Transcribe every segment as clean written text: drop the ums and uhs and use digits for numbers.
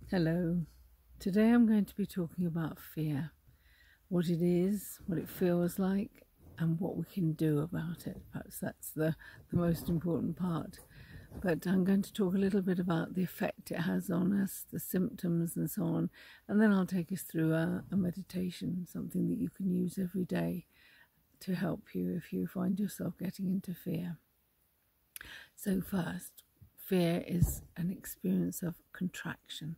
Hello. Today I'm going to be talking about fear, what it is, what it feels like, and what we can do about it. Perhaps that's the most important part. But I'm going to talk a little bit about the effect it has on us, the symptoms and so on, and then I'll take us through a meditation, something that you can use every day to help you if you find yourself getting into fear. So first, fear is an experience of contraction.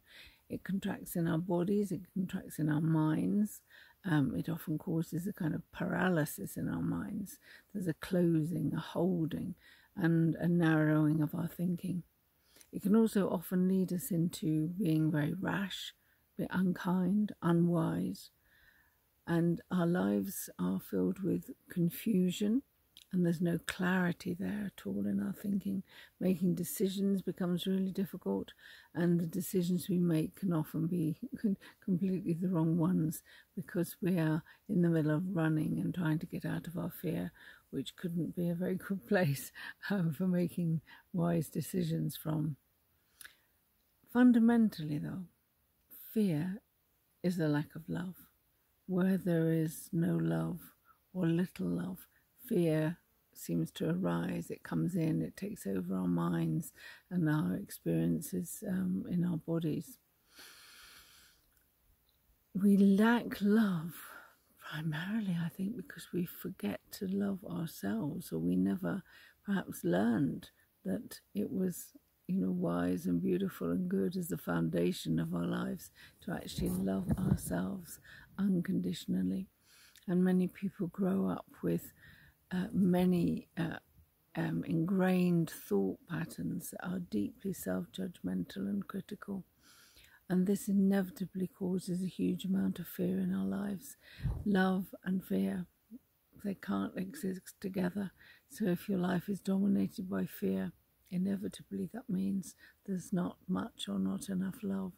It contracts in our bodies, it contracts in our minds. It often causes a kind of paralysis in our minds. There's a closing, a holding, and a narrowing of our thinking. It can also often lead us into being very rash, a bit unkind, unwise. And our lives are filled with confusion, and there's no clarity there at all in our thinking. Making decisions becomes really difficult, and the decisions we make can often be completely the wrong ones because we are in the middle of running and trying to get out of our fear, which couldn't be a very good place for making wise decisions from. Fundamentally, though, fear is a lack of love. Where there is no love or little love, fear seems to arise. It comes in, it takes over our minds and our experiences in our bodies. We lack love primarily, I think, because we forget to love ourselves, or we never perhaps learned that it was wise and beautiful and good as the foundation of our lives to actually love ourselves unconditionally. And many people grow up with many ingrained thought patterns that are deeply self-judgmental and critical. And this inevitably causes a huge amount of fear in our lives. Love and fear, they can't exist together. So if your life is dominated by fear, inevitably that means there's not much or not enough love.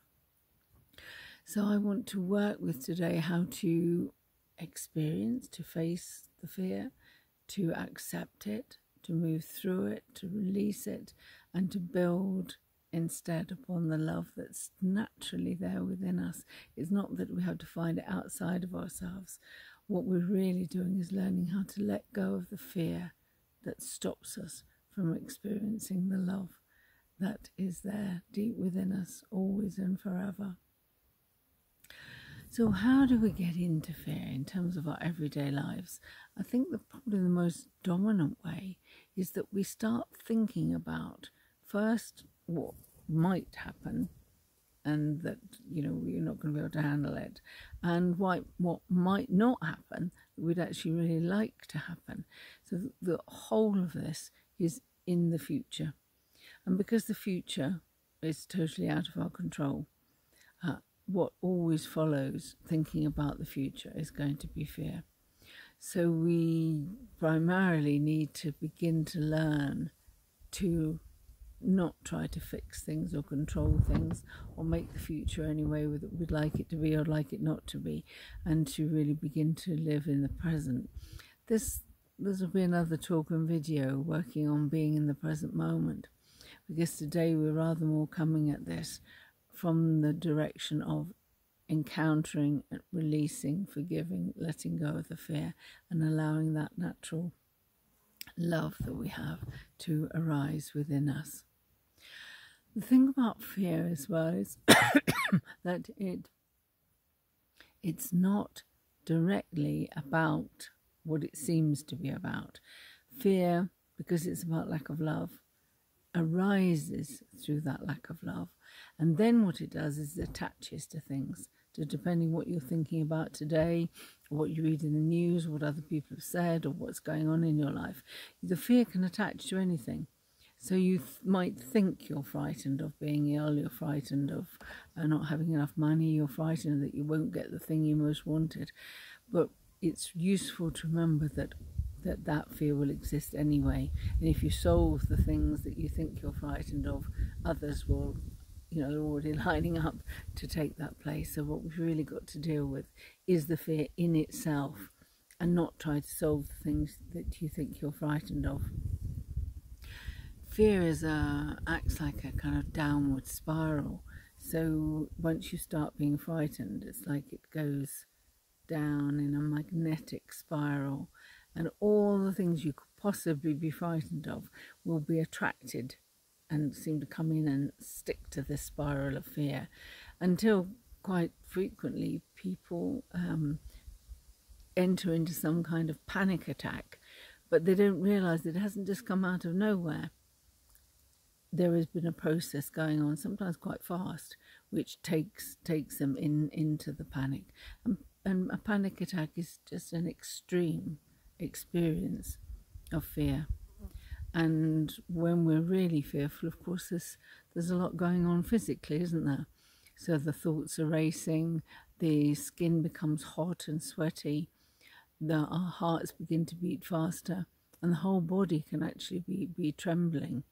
So I want to work with today how to experience, to face the fear, to accept it, to move through it, to release it, and to build instead upon the love that's naturally there within us. It's not that we have to find it outside of ourselves. What we're really doing is learning how to let go of the fear that stops us from experiencing the love that is there deep within us, always and forever. So how do we get into fear in terms of our everyday lives? I think probably the most dominant way is that we start thinking about first what might happen, and that you're not going to be able to handle it, and what might not happen that we'd actually really like to happen. So the whole of this is in the future, and because the future is totally out of our control, what always follows thinking about the future is going to be fear. So we primarily need to begin to learn to not try to fix things or control things or make the future any way that we'd like it to be or like it not to be, and to really begin to live in the present. This will be another talk and video working on being in the present moment, because today we're rather more coming at this from the direction of encountering, releasing, forgiving, letting go of the fear, and allowing that natural love that we have to arise within us. The thing about fear as well is that it's not directly about what it seems to be about. Fear, because it's about lack of love, arises through that lack of love. And then what it does is it attaches to things. So depending what you're thinking about today, or what you read in the news, what other people have said, or what's going on in your life, the fear can attach to anything. So you might think you're frightened of being ill, you're frightened of not having enough money, you're frightened that you won't get the thing you most wanted. But it's useful to remember that fear will exist anyway. And if you solve the things that you think you're frightened of, others will, they're already lining up to take that place. So what we've really got to deal with is the fear in itself, and not try to solve the things that you think you're frightened of. Fear acts like a kind of downward spiral. So once you start being frightened, it's like it goes down in a magnetic spiral, and all the things you could possibly be frightened of will be attracted and seem to come in and stick to this spiral of fear, until quite frequently people enter into some kind of panic attack, but they don't realize that it hasn't just come out of nowhere. There has been a process going on, sometimes quite fast, which takes them into the panic. And a panic attack is just an extreme experience of fear. And when we're really fearful, of course, there's a lot going on physically, isn't there? So the thoughts are racing, the skin becomes hot and sweaty, our hearts begin to beat faster, and the whole body can actually be trembling,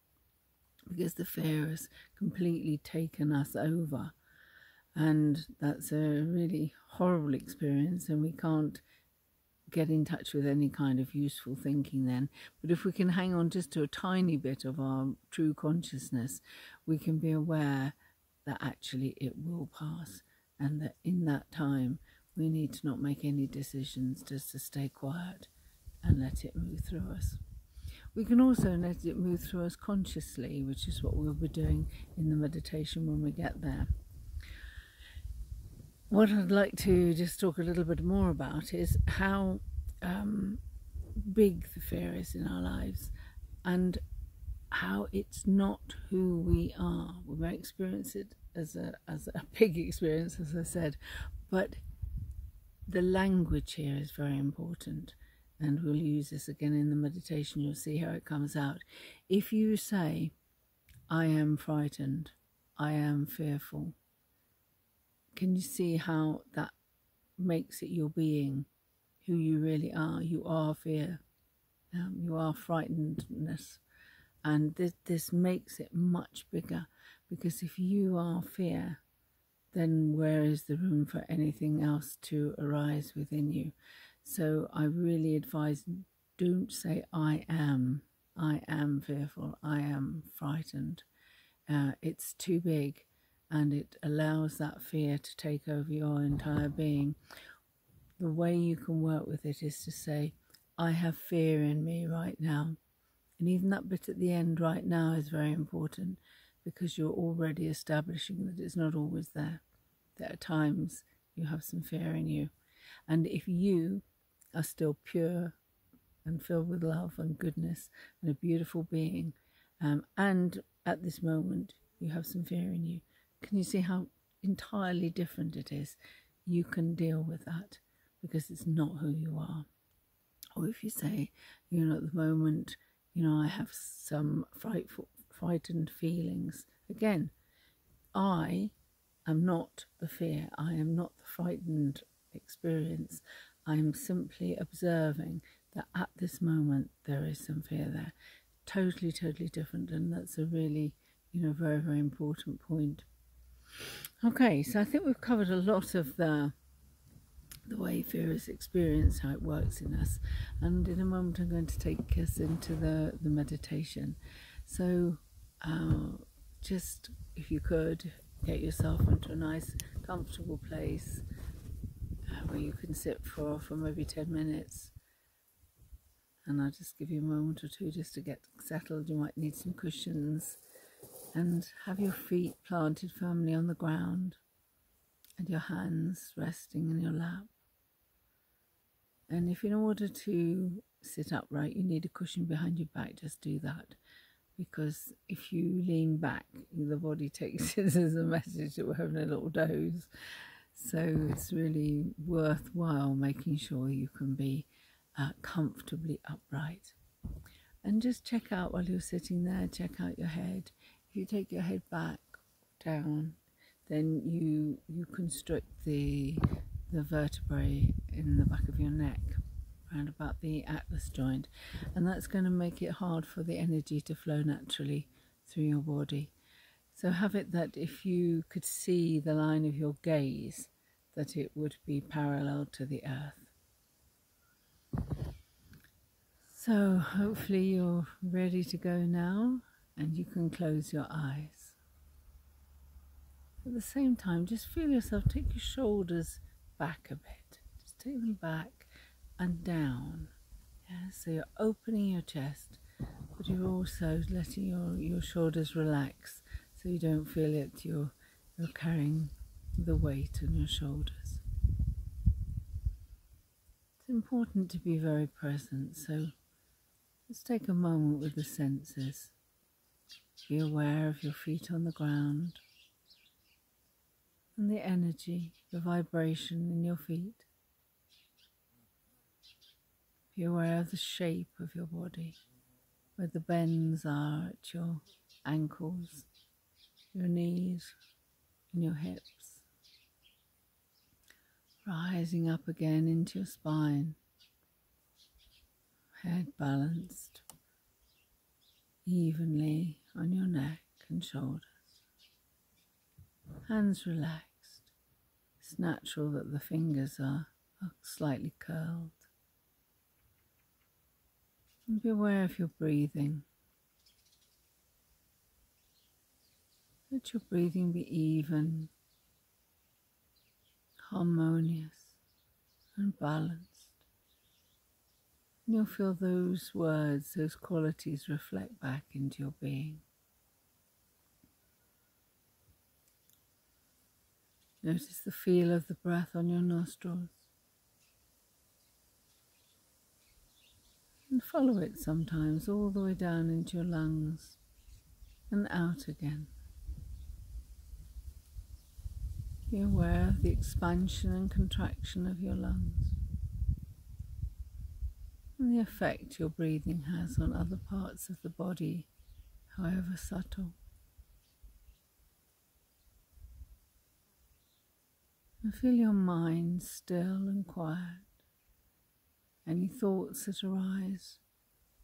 because the fear has completely taken us over. And that's a really horrible experience, and we can't get in touch with any kind of useful thinking then. But if we can hang on just to a tiny bit of our true consciousness, we can be aware that actually it will pass, and that in that time we need to not make any decisions, just to stay quiet and let it move through us. We can also let it move through us consciously, which is what we'll be doing in the meditation when we get there. What I'd like to just talk a little bit more about is how big the fear is in our lives, and how it's not who we are. We may experience it as a big experience, as I said, but the language here is very important, and we'll use this again in the meditation. You'll see how it comes out. If you say, I am frightened, I am fearful, can you see how that makes it your being, who you really are? You are fear, you are frightenedness, and this makes it much bigger, because if you are fear, then where is the room for anything else to arise within you? So I really advise, don't say I am fearful, I am frightened. It's too big, and it allows that fear to take over your entire being. The way you can work with it is to say, I have fear in me right now. And even that bit at the end, right now, is very important, because you're already establishing that it's not always there. That at times you have some fear in you. And if you are still pure and filled with love and goodness and a beautiful being, and at this moment you have some fear in you, can you see how entirely different it is? You can deal with that, because it's not who you are. Or if you say, at the moment, I have some frightened feelings. Again, I am not the fear. I am not the frightened experience. I am simply observing that at this moment there is some fear there. Totally, totally different. And that's a really, very, very important point. Okay, so I think we've covered a lot of the way fear is experienced, how it works in us. And in a moment I'm going to take us into the meditation. So just, if you could, get yourself into a nice, comfortable place where you can sit for maybe 10 minutes. And I'll just give you a moment or two just to get settled. You might need some cushions. And have your feet planted firmly on the ground, and your hands resting in your lap. And if in order to sit upright you need a cushion behind your back, just do that. Because if you lean back, the body takes it as a message that we're having a little doze. So it's really worthwhile making sure you can be comfortably upright. And just check out, while you're sitting there, check out your head. If you take your head back, down, then you constrict the vertebrae in the back of your neck, around about the atlas joint, and that's going to make it hard for the energy to flow naturally through your body. So have it that if you could see the line of your gaze, that it would be parallel to the earth. So hopefully you're ready to go now, and you can close your eyes. At the same time, just feel yourself take your shoulders back a bit. Just take them back and down. Yeah? So you're opening your chest, but you're also letting your shoulders relax so you don't feel it. You're carrying the weight on your shoulders. It's important to be very present, so let's take a moment with the senses. Be aware of your feet on the ground and the energy, the vibration in your feet. Be aware of the shape of your body, where the bends are at your ankles, your knees and your hips. Rising up again into your spine, head balanced evenly on your neck and shoulders. Hands relaxed. It's natural that the fingers are slightly curled. And be aware of your breathing. Let your breathing be even, harmonious and balanced. And you'll feel those words, those qualities reflect back into your being. Notice the feel of the breath on your nostrils. And follow it sometimes all the way down into your lungs and out again. Be aware of the expansion and contraction of your lungs and the effect your breathing has on other parts of the body, however subtle. And feel your mind still and quiet. Any thoughts that arise,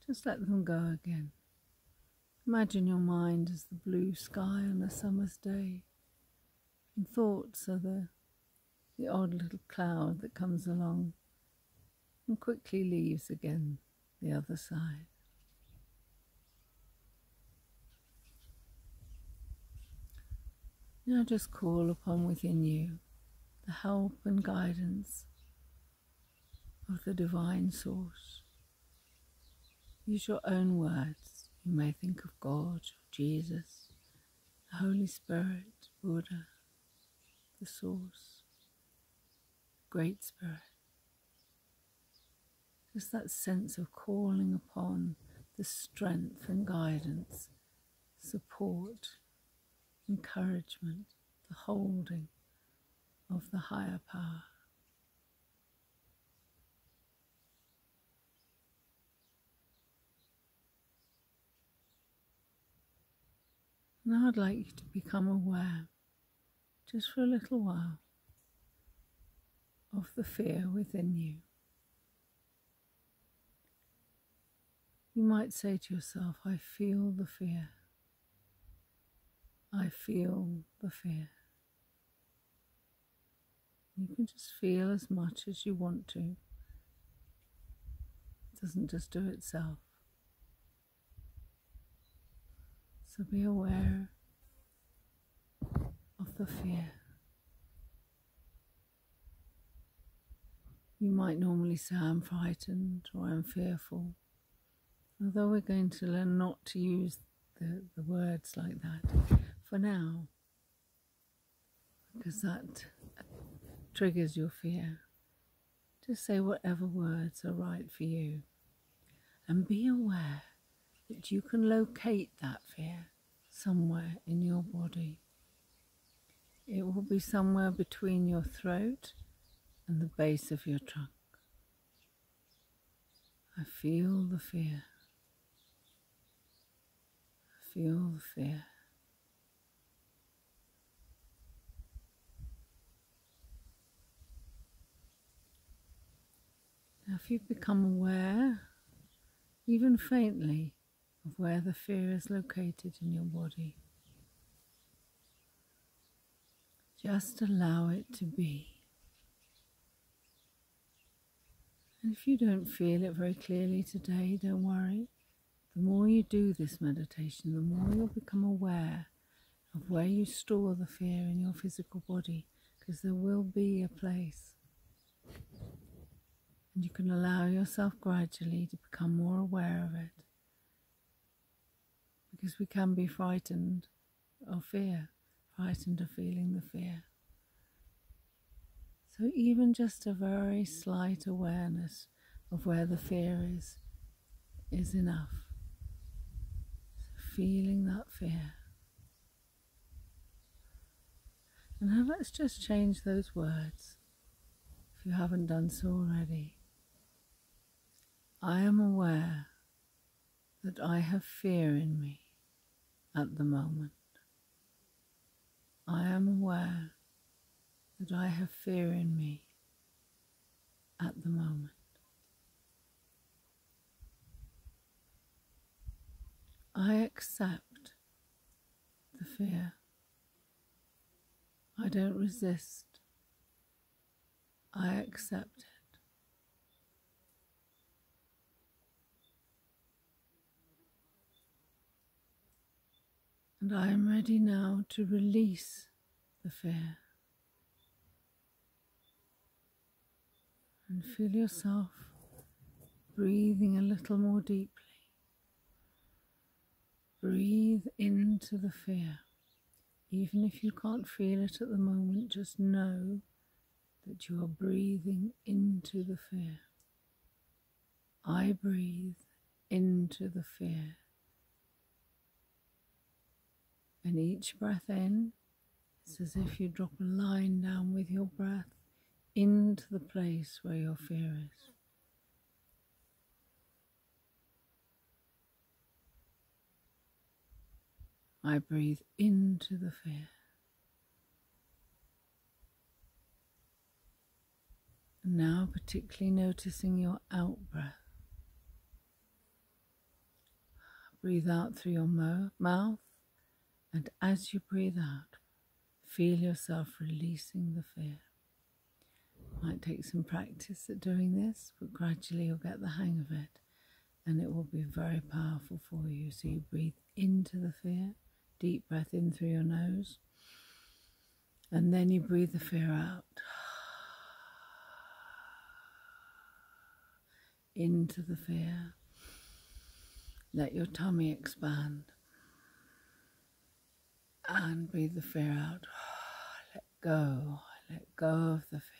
just let them go again. Imagine your mind as the blue sky on a summer's day. And thoughts are the odd little cloud that comes along and quickly leaves again the other side. Now just call upon within you the help and guidance of the divine source. Use your own words. You may think of God, Jesus, the Holy Spirit, Buddha, the Source, Great Spirit. Just that sense of calling upon the strength and guidance, support, encouragement, the holding of the higher power. Now I'd like you to become aware, just for a little while, of the fear within you. You might say to yourself, I feel the fear. I feel the fear. You can just feel as much as you want to. It doesn't just do itself. So be aware of the fear. You might normally say, I'm frightened or I'm fearful. Although we're going to learn not to use the words like that for now, because that triggers your fear. Just say whatever words are right for you. And be aware that you can locate that fear somewhere in your body. It will be somewhere between your throat and the base of your trunk. I feel the fear. I feel the fear. Now if you become aware, even faintly, of where the fear is located in your body, just allow it to be. And if you don't feel it very clearly today, don't worry. The more you do this meditation, the more you'll become aware of where you store the fear in your physical body, because there will be a place. And you can allow yourself gradually to become more aware of it, because we can be frightened of fear, frightened of feeling the fear. So even just a very slight awareness of where the fear is enough. So feeling that fear. And now let's just change those words, if you haven't done so already. I am aware that I have fear in me at the moment. I am aware that I have fear in me at the moment. I accept the fear. I don't resist. I accept it. And I am ready now to release the fear. And feel yourself breathing a little more deeply. Breathe into the fear. Even if you can't feel it at the moment, just know that you are breathing into the fear. I breathe into the fear. And each breath in, it's as if you drop a line down with your breath into the place where your fear is. I breathe into the fear. And now particularly noticing your out breath. Breathe out through your mouth, and as you breathe out, feel yourself releasing the fear. Might take some practice at doing this, but gradually you'll get the hang of it, and it will be very powerful for you. So you breathe into the fear, deep breath in through your nose, and then you breathe the fear out. Into the fear. Let your tummy expand. And breathe the fear out. Let go. Let go of the fear.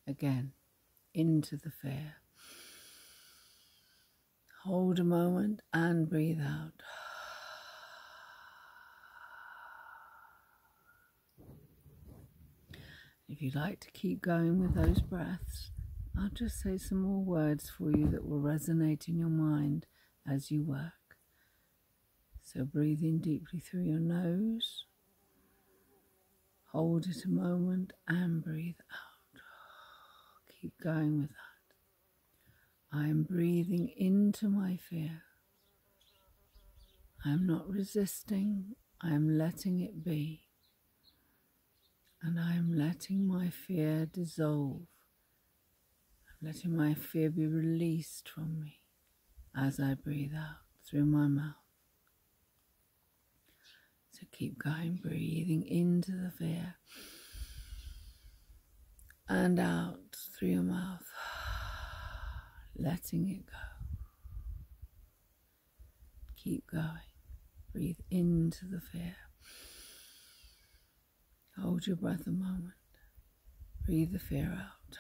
Again, into the fear. Hold a moment and breathe out. If you'd like to keep going with those breaths, I'll just say some more words for you that will resonate in your mind as you work. So breathe in deeply through your nose, hold it a moment and breathe out. Keep going with that. I am breathing into my fear. I am not resisting, I am letting it be. And I am letting my fear dissolve. Letting my fear be released from me as I breathe out through my mouth. So keep going, breathing into the fear and out through your mouth, letting it go. Keep going, breathe into the fear. Hold your breath a moment, breathe the fear out.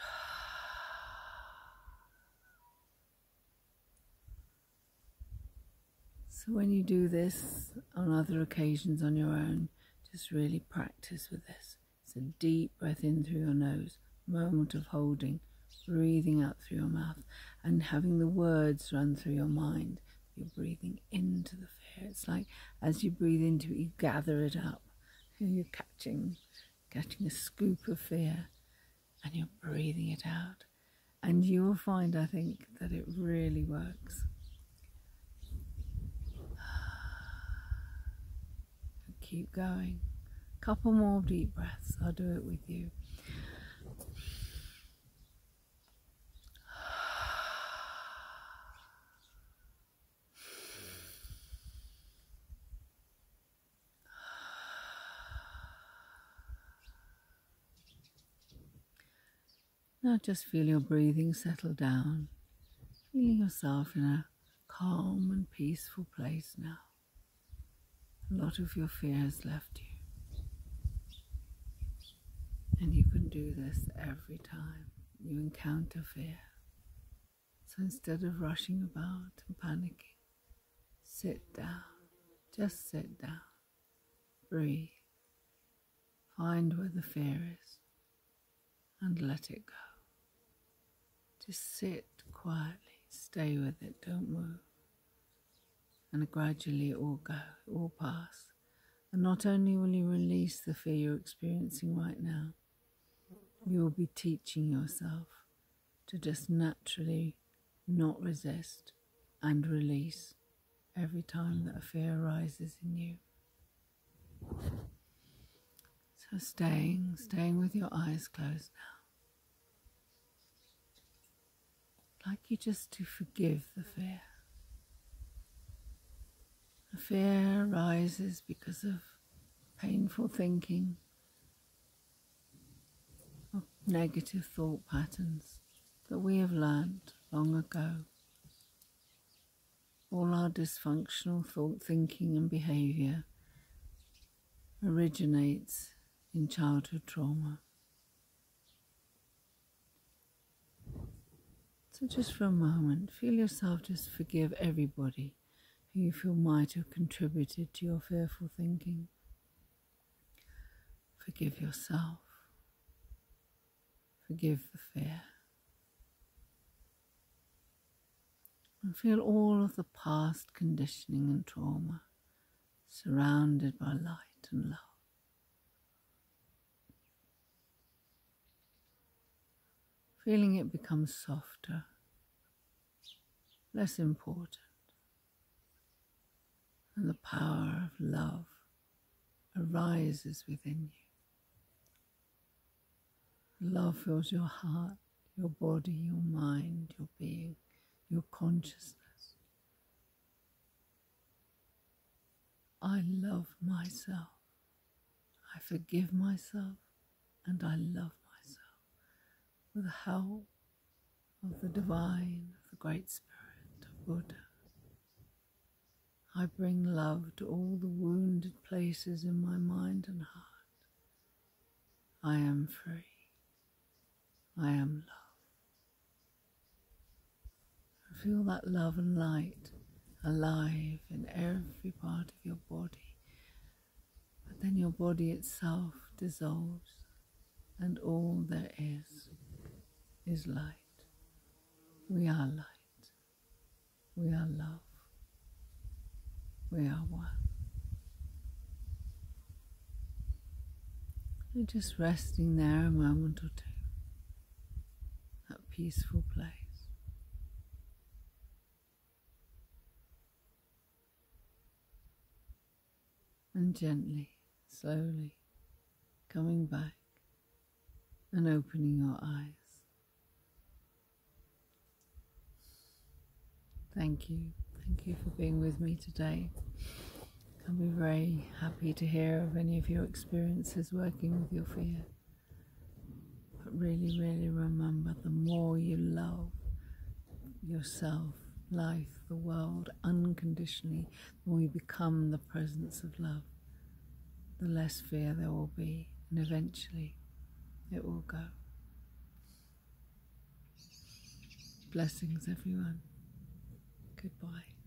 So when you do this on other occasions on your own, just really practice with this. It's a deep breath in through your nose, moment of holding, breathing out through your mouth, and having the words run through your mind. You're breathing into the fear. It's like as you breathe into it, you gather it up. You're catching a scoop of fear, and you're breathing it out. And you will find, I think, that it really works. Keep going. Couple more deep breaths. I'll do it with you. Now just feel your breathing settle down, feeling yourself in a calm and peaceful place now. A lot of your fear has left you. And you can do this every time you encounter fear. So instead of rushing about and panicking, sit down. Just sit down. Breathe. Find where the fear is and let it go. Just sit quietly. Stay with it. Don't move. And gradually it will go. It will pass. And not only will you release the fear you're experiencing right now, you will be teaching yourself to just naturally not resist and release every time that a fear arises in you. So staying with your eyes closed now. I'd like you just to forgive the fear. The fear arises because of painful thinking, of negative thought patterns that we have learned long ago. All our dysfunctional thought, thinking and behaviour originates in childhood trauma. So just for a moment, feel yourself just forgive everybody who you feel might have contributed to your fearful thinking. Forgive yourself. Forgive the fear. And feel all of the past conditioning and trauma surrounded by light and love. Feeling it become softer, less important, and the power of love arises within you. Love fills your heart, your body, your mind, your being, your consciousness. I love myself. I forgive myself and I love myself with the help of the divine, of the Great Spirit, of Buddha. I bring love to all the wounded places in my mind and heart. I am free. I am love. Feel that love and light alive in every part of your body. But then your body itself dissolves and all there is light. We are light. We are love. We are one. And just resting there a moment or two. That peaceful place. And gently, slowly coming back and opening your eyes. Thank you. Thank you for being with me today. I'll be very happy to hear of any of your experiences working with your fear. But really, really remember, the more you love yourself, life, the world unconditionally, the more you become the presence of love, the less fear there will be, and eventually it will go. Blessings, everyone. Goodbye.